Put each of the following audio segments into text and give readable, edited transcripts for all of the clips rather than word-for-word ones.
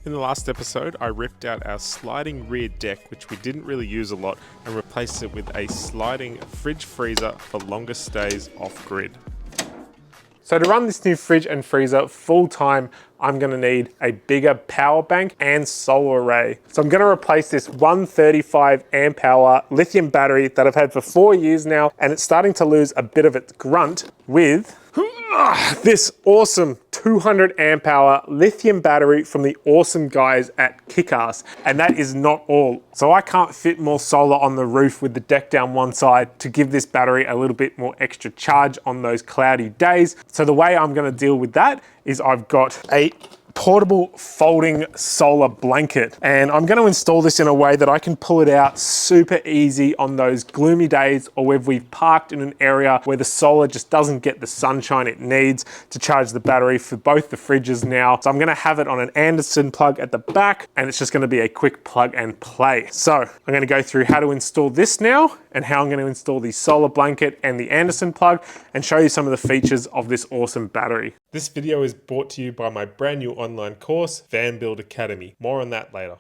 In the last episode, I ripped out our sliding rear deck, which we didn't really use a lot, and replaced it with a sliding fridge freezer for longer stays off-grid. So to run this new fridge and freezer full time, I'm gonna need a bigger power bank and solar array. So I'm gonna replace this 135 amp hour lithium battery that I've had for 4 years now, and it's starting to lose a bit of its grunt with this awesome 200 amp hour lithium battery from the awesome guys at Kickass. And that is not all. So I can't fit more solar on the roof with the deck down one side to give this battery a little bit more extra charge on those cloudy days. So the way I'm gonna deal with that is I've got a portable folding solar blanket, and I'm going to install this in a way that I can pull it out super easy on those gloomy days, or where we've parked in an area where the solar just doesn't get the sunshine it needs to charge the battery for both the fridges now. So I'm going to have it on an Anderson plug at the back, and it's just going to be a quick plug and play. So I'm going to go through how to install this now, and how I'm going to install the solar blanket and the Anderson plug, and show you some of the features of this awesome battery. This video is brought to you by my brand new online course, Vanbuild Academy. More on that later.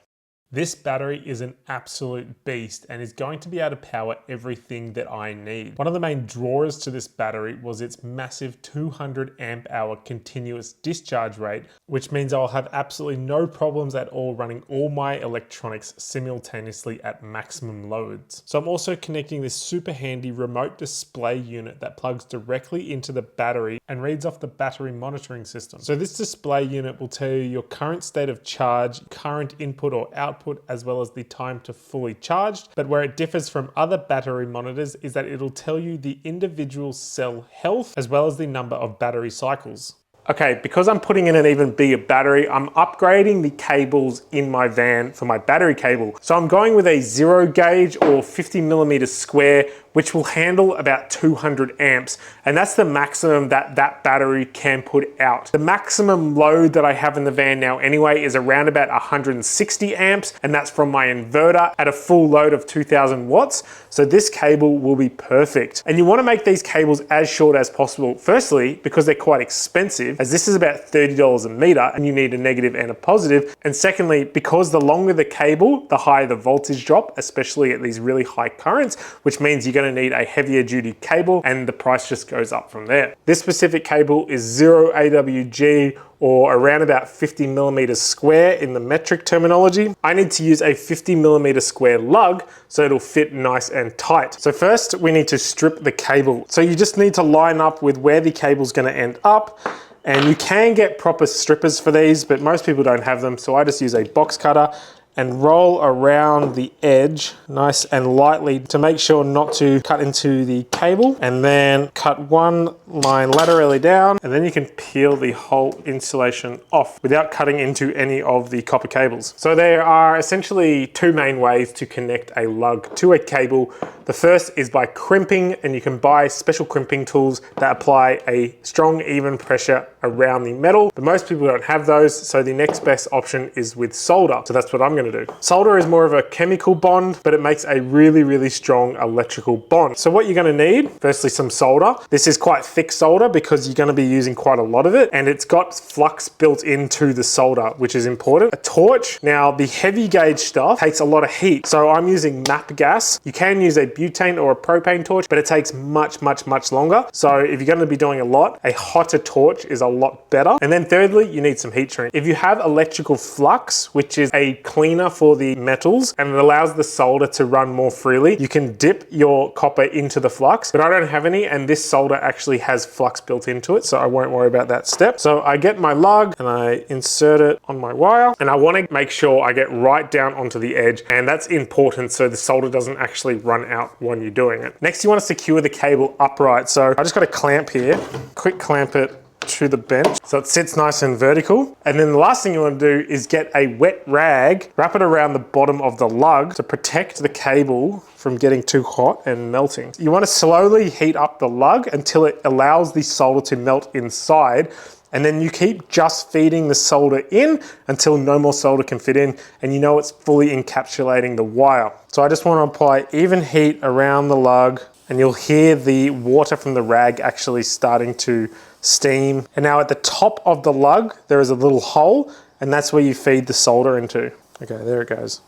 This battery is an absolute beast and is going to be able to power everything that I need. One of the main drawers to this battery was its massive 200 amp hour continuous discharge rate, which means I'll have absolutely no problems at all running all my electronics simultaneously at maximum loads. So I'm also connecting this super handy remote display unit that plugs directly into the battery and reads off the battery monitoring system. So this display unit will tell you your current state of charge, current input or output, as well as the time to fully charged. But where it differs from other battery monitors is that it'll tell you the individual cell health as well as the number of battery cycles. Okay, because I'm putting in an even bigger battery, I'm upgrading the cables in my van for my battery cable. So I'm going with a 0 gauge or 50mm square, which will handle about 200 amps. And that's the maximum that that battery can put out. The maximum load that I have in the van now anyway is around about 160 amps, and that's from my inverter at a full load of 2000 watts. So this cable will be perfect. And you wanna make these cables as short as possible. Firstly, because they're quite expensive, as this is about $30 a meter and you need a negative and a positive. And secondly, because the longer the cable, the higher the voltage drop, especially at these really high currents, which means you're going to need a heavier duty cable, and the price just goes up from there. This specific cable is 0 AWG, or around about 50mm square in the metric terminology. I need to use a 50mm square lug so it'll fit nice and tight. So first we need to strip the cable. So you just need to line up with where the cable's gonna end up, and you can get proper strippers for these, but most people don't have them, so I just use a box cutter and roll around the edge nice and lightly to make sure not to cut into the cable, and then cut one line laterally down, and then you can peel the whole insulation off without cutting into any of the copper cables. So there are essentially two main ways to connect a lug to a cable. The first is by crimping, and you can buy special crimping tools that apply a strong, even pressure around the metal, but most people don't have those, so the next best option is with solder. So that's what I'm gonna do. Solder is more of a chemical bond, but it makes a really, really strong electrical bond. So what you're gonna need, firstly some solder. This is quite thick solder because you're gonna be using quite a lot of it, and it's got flux built into the solder, which is important. A torch. Now the heavy gauge stuff takes a lot of heat, so I'm using MAP gas. You can use a butane or a propane torch, but it takes much, much, much longer. So if you're gonna be doing a lot, a hotter torch is a lot better. And then thirdly, you need some heat shrink. If you have electrical flux, which is a cleaner for the metals and it allows the solder to run more freely, you can dip your copper into the flux, but I don't have any, and this solder actually has flux built into it, so I won't worry about that step. So I get my lug and I insert it on my wire, and I want to make sure I get right down onto the edge, and that's important so the solder doesn't actually run out when you're doing it. Next, you want to secure the cable upright. So I just got a clamp here, quick clamp it to the bench so it sits nice and vertical. And then the last thing you want to do is get a wet rag, wrap it around the bottom of the lug to protect the cable from getting too hot and melting. You want to slowly heat up the lug until it allows the solder to melt inside, and then you keep just feeding the solder in until no more solder can fit in, and you know it's fully encapsulating the wire. So I just want to apply even heat around the lug, and you'll hear the water from the rag actually starting to steam. And now at the top of the lug, there is a little hole, and that's where you feed the solder into. Okay, there it goes.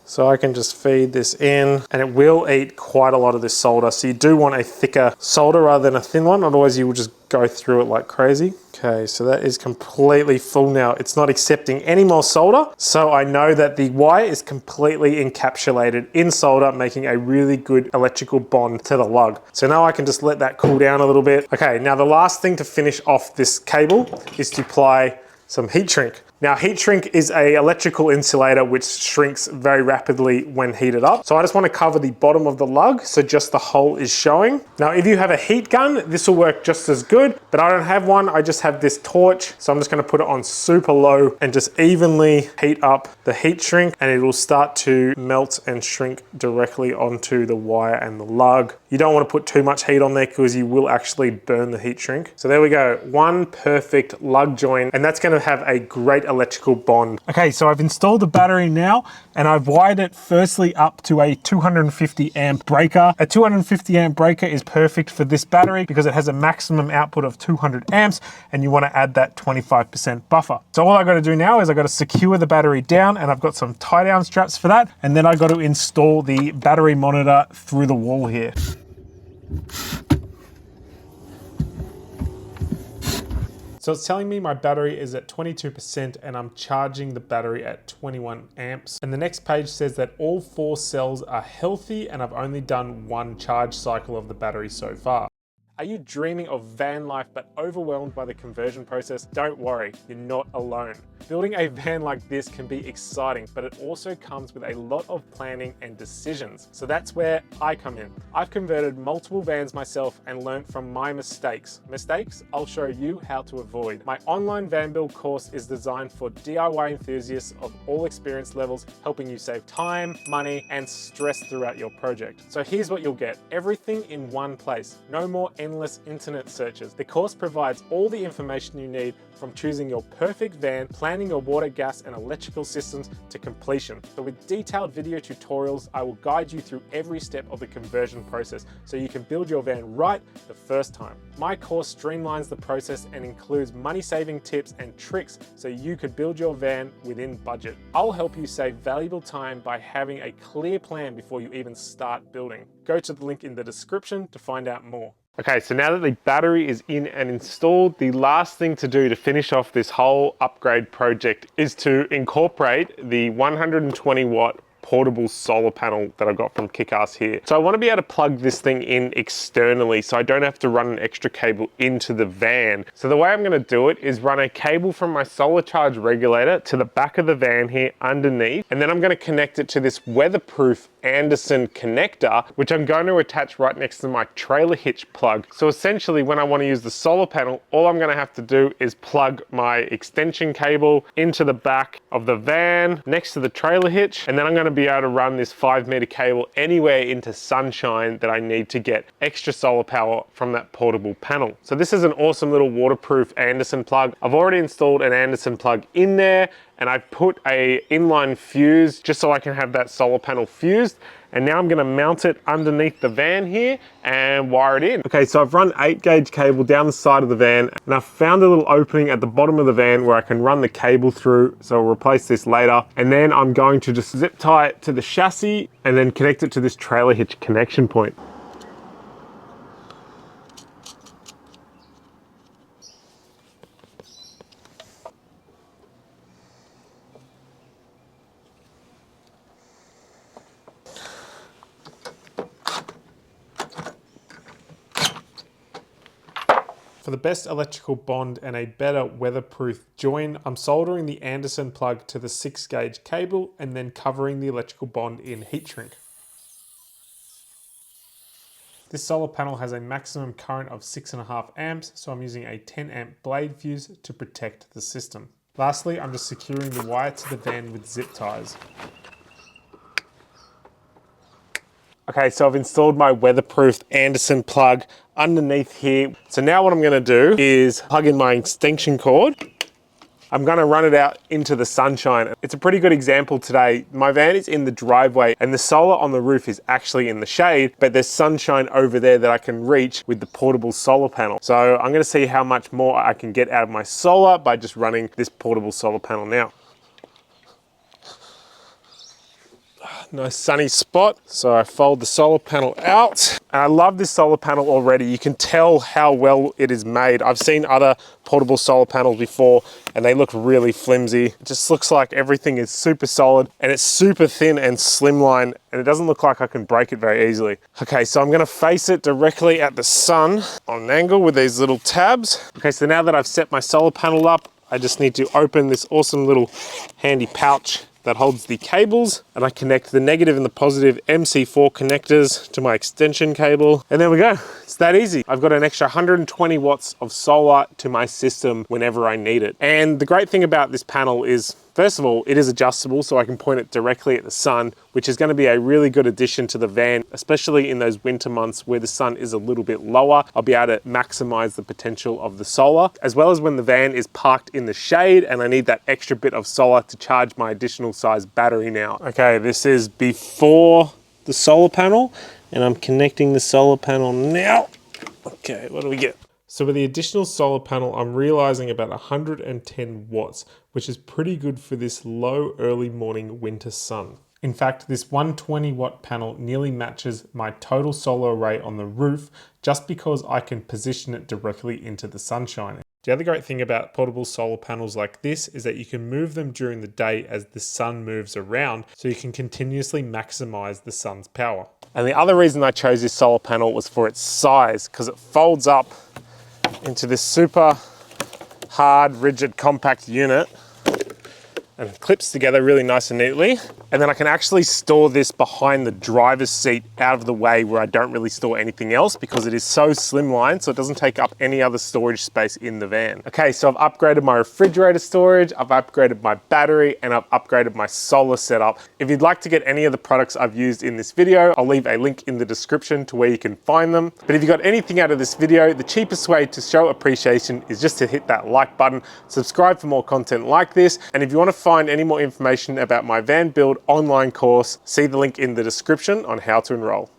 So I can just feed this in, and it will eat quite a lot of this solder. So you do want a thicker solder rather than a thin one, otherwise you will just go through it like crazy. Okay, so that is completely full now. It's not accepting any more solder. So I know that the wire is completely encapsulated in solder, making a really good electrical bond to the lug. So now I can just let that cool down a little bit. Okay, now the last thing to finish off this cable is to apply some heat shrink. Now, heat shrink is an electrical insulator which shrinks very rapidly when heated up. So I just want to cover the bottom of the lug so just the hole is showing. Now, if you have a heat gun, this will work just as good, but I don't have one. I just have this torch. So I'm just going to put it on super low and just evenly heat up the heat shrink, and it will start to melt and shrink directly onto the wire and the lug. You don't want to put too much heat on there because you will actually burn the heat shrink. So there we go, one perfect lug join, and that's going to have a great electrical bond. Okay, so I've installed the battery now, and I've wired it firstly up to a 250 amp breaker. A 250 amp breaker is perfect for this battery because it has a maximum output of 200 amps, and you want to add that 25% buffer. So all I got to do now is I got to secure the battery down, and I've got some tie down straps for that, and then I got to install the battery monitor through the wall here. So it's telling me my battery is at 22% and I'm charging the battery at 21 amps. And the next page says that all 4 cells are healthy and I've only done 1 charge cycle of the battery so far. Are you dreaming of van life but overwhelmed by the conversion process? Don't worry, you're not alone. Building a van like this can be exciting, but it also comes with a lot of planning and decisions. So that's where I come in. I've converted multiple vans myself and learned from my mistakes. Mistakes I'll show you how to avoid. My online van build course is designed for DIY enthusiasts of all experience levels, helping you save time, money, and stress throughout your project. So here's what you'll get. Everything in one place. No more endless internet searches. The course provides all the information you need, from choosing your perfect van, planning your water, gas, and electrical systems to completion. So with detailed video tutorials, I will guide you through every step of the conversion process so you can build your van right the first time. My course streamlines the process and includes money-saving tips and tricks so you could build your van within budget. I'll help you save valuable time by having a clear plan before you even start building. Go to the link in the description to find out more. Okay, so now that the battery is in and installed, the last thing to do to finish off this whole upgrade project is to incorporate the 120 watt portable solar panel that I got from Kickass here. So I want to be able to plug this thing in externally so I don't have to run an extra cable into the van. So the way I'm going to do it is run a cable from my solar charge regulator to the back of the van here underneath, and then I'm going to connect it to this weatherproof Anderson connector, which I'm going to attach right next to my trailer hitch plug. So essentially when I want to use the solar panel, all I'm going to have to do is plug my extension cable into the back of the van next to the trailer hitch, and then I'm going to be able to run this 5-meter cable anywhere into sunshine that I need to get extra solar power from that portable panel. So this is an awesome little waterproof Anderson plug. I've already installed an Anderson plug in there, and I've put a inline fuse just so I can have that solar panel fused. And now I'm going to mount it underneath the van here and wire it in. Okay, so I've run 8-gauge cable down the side of the van, and I've found a little opening at the bottom of the van where I can run the cable through. So I'll replace this later. And then I'm going to just zip tie it to the chassis and then connect it to this trailer hitch connection point. For the best electrical bond and a better weatherproof join, I'm soldering the Anderson plug to the 6-gauge cable and then covering the electrical bond in heat shrink. This solar panel has a maximum current of 6.5 amps, so I'm using a 10 amp blade fuse to protect the system. Lastly, I'm just securing the wire to the van with zip ties. Okay, so I've installed my weatherproofed Anderson plug underneath here. So now what I'm going to do is plug in my extension cord I'm gonna run it out into the sunshine. It's a pretty good example today. My van is in the driveway and the solar on the roof is actually in the shade, but there's sunshine over there that I can reach with the portable solar panel. So I'm gonna see how much more I can get out of my solar by just running this portable solar panel now. Nice sunny spot. So I fold the solar panel out. And I love this solar panel already. You can tell how well it is made. I've seen other portable solar panels before and they look really flimsy. It just looks like everything is super solid and it's super thin and slimline and it doesn't look like I can break it very easily. Okay, so I'm gonna face it directly at the sun on an angle with these little tabs. Okay, so now that I've set my solar panel up, I just need to open this awesome little handy pouch that holds the cables, and I connect the negative and the positive MC4 connectors to my extension cable, and there we go. It's that easy. I've got an extra 120 watts of solar to my system whenever I need it. And the great thing about this panel is, first of all, it is adjustable, so I can point it directly at the sun, which is going to be a really good addition to the van, especially in those winter months where the sun is a little bit lower. I'll be able to maximize the potential of the solar, as well as when the van is parked in the shade and I need that extra bit of solar to charge my additional size battery now. Okay, this is before the solar panel, and I'm connecting the solar panel now. Okay, what do we get? So with the additional solar panel, I'm realizing about 110 watts, which is pretty good for this low early morning winter sun. In fact, this 120 watt panel nearly matches my total solar array on the roof just because I can position it directly into the sunshine. The other great thing about portable solar panels like this is that you can move them during the day as the sun moves around, so you can continuously maximize the sun's power. And the other reason I chose this solar panel was for its size, because it folds up into this super hard, rigid, compact unit and it clips together really nice and neatly. And then I can actually store this behind the driver's seat out of the way where I don't really store anything else because it is so slimline, so it doesn't take up any other storage space in the van. Okay, so I've upgraded my refrigerator storage, I've upgraded my battery, and I've upgraded my solar setup. If you'd like to get any of the products I've used in this video, I'll leave a link in the description to where you can find them. But if you got anything out of this video, the cheapest way to show appreciation is just to hit that like button, subscribe for more content like this, and if you want to find any more information about my Vanbuild online course, see the link in the description on how to enroll.